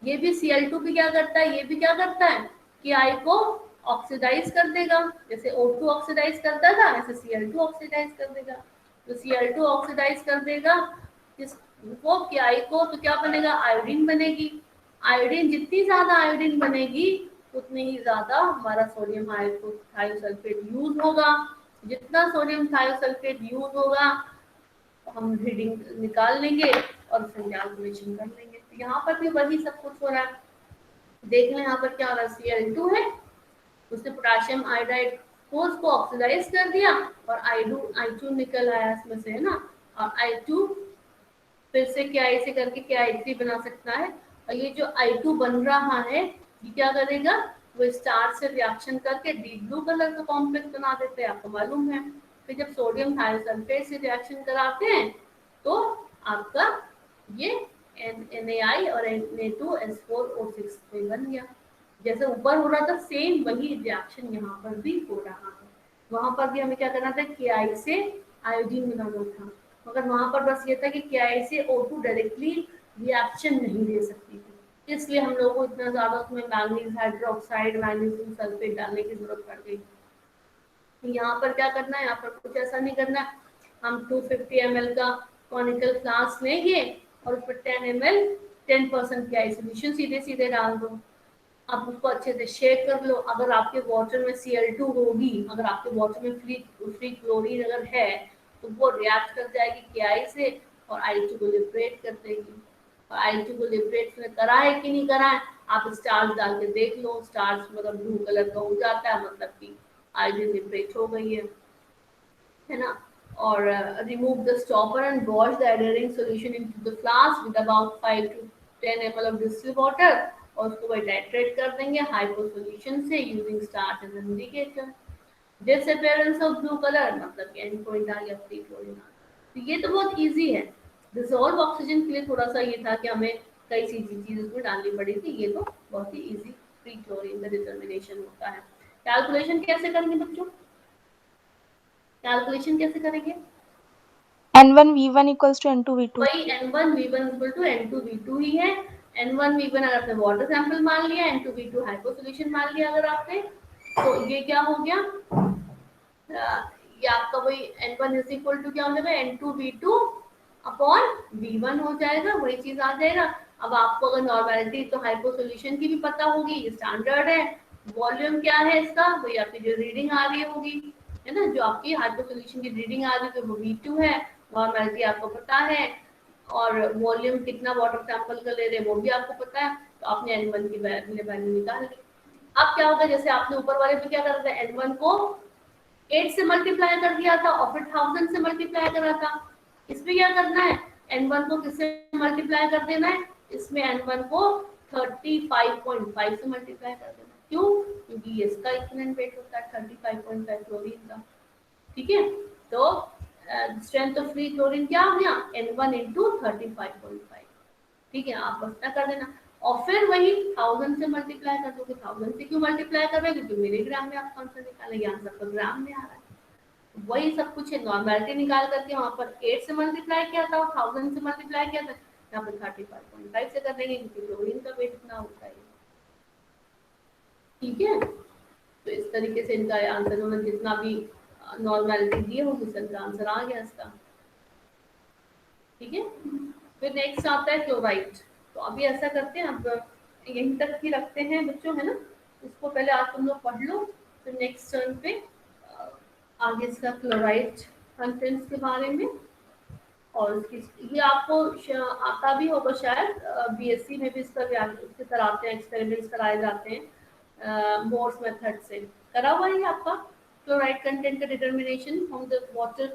ये भी Cl2 भी क्या करता है, ये भी क्या करता है कि आई को ऑक्सीडाइज कर देगा, जैसे O2 ऑक्सीडाइज करता था ऐसे Cl2 ऑक्सीडाइज कर देगा। तो Cl2 ऑक्सीडाइज कर देगा किसको, कि आई को, तो क्या बनेगा, आयोडीन बनेगी। आयोडीन जितनी ज्यादा आयोडीन बनेगी उतनी ही ज्यादा हमारा सोडियम थायोसल्फेट यूज होगा। जितना सोडियम थायोसल्फेट यूज होगा हम रीडिंग निकाल लेंगे और फिर कैलकुलेशन कर लेंगे। तो यहाँ पर भी वही सब कुछ हो रहा है। देख लें यहाँ पर क्या हो रहा है, Cl2 है, उसने पोटेशियम आयोडाइड को उसको ऑक्सीडाइज कर दिया और I2 निकल आया इसमें से, है ना। और I2 फिर से KI से करके KI3 बना सकता है। और ये जो I2 बन रहा है ये क्या करेगा, वो स्टार से रिएक्शन करके डीप ब्लू कलर का कॉम्प्लेक्स बना देते हैं, आपको मालूम है। फिर जब सोडियम थायोसल्फेट से रिएक्शन कराते हैं तो आपका ये NaI और Na2S4O6 बन गया। जैसे ऊपर हो रहा था सेम वही रिएक्शन यहाँ पर भी हो रहा है। वहां पर भी हमें क्या करना था, KI से आयोडीन बनाना था, मगर वहां पर बस ये था कि KI से O2 डायरेक्टली रिएक्शन नहीं दे सकती थी, इसलिए हम लोगों को इतना ज्यादा उसमें मैंगनीज हाइड्रोक्साइड मैग्नीशियम सल्फेट डालने की जरूरत पड़ गई। यहाँ पर क्या करना है, यहाँ पर कुछ ऐसा नहीं करना है, हम 250 ml का कॉनिकल फ्लास्क लेंगे और उस पर 10 ml 10% KI सोल्यूशन सीधे सीधे डाल दो। आप उसको अच्छे से शेक कर लो। अगर आपके वाटर में Cl2 होगी, अगर आपके वाटर में फ्री क्लोरीन अगर है तो वो रिएक्ट कर जाएगी KI से और I2 को लिबरेट कर देगी। और I2 को लिबरेट में करा है कि नहीं करा है, आप स्टार्च डाल के देख लो, स्टार्च मतलब ब्लू कलर का हो जाता है, मतलब कि आयोडीन लिबरेट हो गई है ना। और remove the stopper and wash the adhering solution into the flask with about 5 to 10 ml of distilled water और उसको वही टाइट्रेट कर देंगे हाइपो सॉल्यूशन से using starch as indicator. Disappearance of blue colour मतलब कि एंड पॉइंट आ गया free chlorine. तो ये तो बहुत इजी है। डिसॉल्व ऑक्सीजन के लिए थोड़ा सा ये था कि हमें कई चीज उसमें डालनी पड़ी थी, ये तो बहुत ही इजी फ्री क्लोरीन का डिटर्मिनेशन होता है। कैलकुलेशन कैसे करेंगे बच्चों, कैलकुलेशन कैसे करेंगे, N1 V1 equals to N2 V2. वही N1 V1 equal to N2 V2 ही है। N1 V1 अगर आपने वाटर सैंपल मान लिया, N2 V2 हाइपो सॉल्यूशन मान लिया अगर आपने, तो ये क्या हो गया, ये आपका वही N1 इज इक्वल टू क्या हो जाएगा, N2 V2 अपॉन V1 हो जाएगा, वही चीज आ जाएगा। अब आपको अगर नॉर्मेलिटी तो हाइपो सॉल्यूशन की भी पता होगी, ये स्टैंडर्ड है। वॉल्यूम क्या है इसका, वही आपकी जो रीडिंग आ रही होगी, है ना, जो आपकी हाइपो सॉल्यूशन की रीडिंग आ रही है वो V2 है, नॉर्मेलिटी आपको पता है, और वॉल्यूम कितना वाटर सैंपल का ले रहे हैं वो भी आपको पता है, तो आपने N1 की वैल्यू निकाल ली। अब क्या होगा, जैसे आपने ऊपर वाले पे क्या करा था, N1 को 8 से मल्टीप्लाई कर दिया था और फिर 1000 से मल्टीप्लाई करा था, इसमें क्या करना है, N1 को किससे मल्टीप्लाई कर देना है, इसमें N1 को 35.5 से मल्टीप्लाई कर देना। क्यों? क्योंकि ये इसका इक्विवेलेंट वेट होता है 35.5 क्लोरीन का। ठीक है, तो स्ट्रेंथ ऑफ फ्री क्लोरीन क्या हो गया, N1 इंटू 35.5। ठीक है, आप बस कर देना और फिर वही 1000 से मल्टीप्लाई कर दोगे। 1000 से क्यों मल्टीप्लाई कर रहे हो, क्योंकि मिलीग्राम में आप आंसर निकालेंगे, आंसर तो ग्राम में आ रहा है। वही सब कुछ है, नॉर्मेलिटी निकाल करके वहां पर 8 से मल्टीप्लाई किया था और 1000 से मल्टीप्लाई किया था, यहाँ पर 35.5 से कर देंगे क्योंकि क्लोरीन का वेट इतना होता है। ठीक है, तो इस तरीके से इनका आंसर उन्होंने जितना भी नॉर्मेलिटी दी होगी उसका आंसर आ गया इसका। ठीक है, फिर नेक्स्ट आता है क्लोराइड। तो अभी ऐसा करते हैं, अब यहीं तक ही रखते हैं बच्चों, है ना, इसको पहले आज तुम लोग पढ़ लो, फिर नेक्स्ट टर्न पे आगे इसका क्लोराइड कंटेंट्स के बारे में। और ये आपको आता भी होगा शायद, बीएससी में भी इसका इसके कराते हैं, एक्सपेरिमेंट्स कराए जाते हैं मोर्स मेथड से। करा हुआ है आपका क्लोराइड कंटेंट का डिटर्मिनेशन फ्रॉम द वाटर,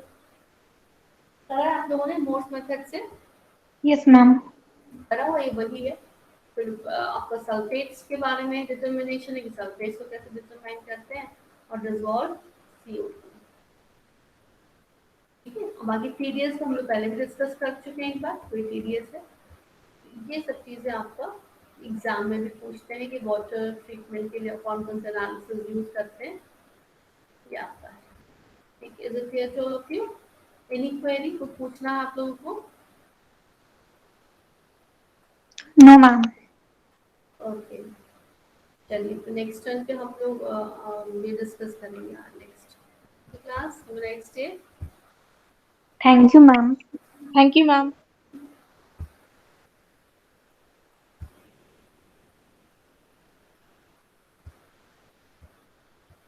करा है आप लोगों ने मोर्स मेथड से? Yes ma'am. करा हुआ ये वही है। फिर आपका सल्फेट्स के बारे में डिटर्मिनेशन है कि सल्फेट्स को कैसे डिटरमाइन करते हैं, और डिसॉल्व CO2। ठीक है, बाकी TDS को हम लोग पहले भी डिस्कस कर चुके हैं एक बार, कोई TDS है। ये सब चीजें आपका एग्जाम में भी पूछते हैं कि वाटर ट्रीटमेंट के लिए कौन कौन से एनालिसिस यूज करते हैं, ये आपका है। ठीक है, is it clear to all of you? Any query, कुछ पूछना है आप लोगों को? No ma'am. ओके, चलिए, तो नेक्स्ट टर्न पे हम लोग ये डिस्कस करेंगे next class. Next day. Thank you ma'am. Thank you, ma'am.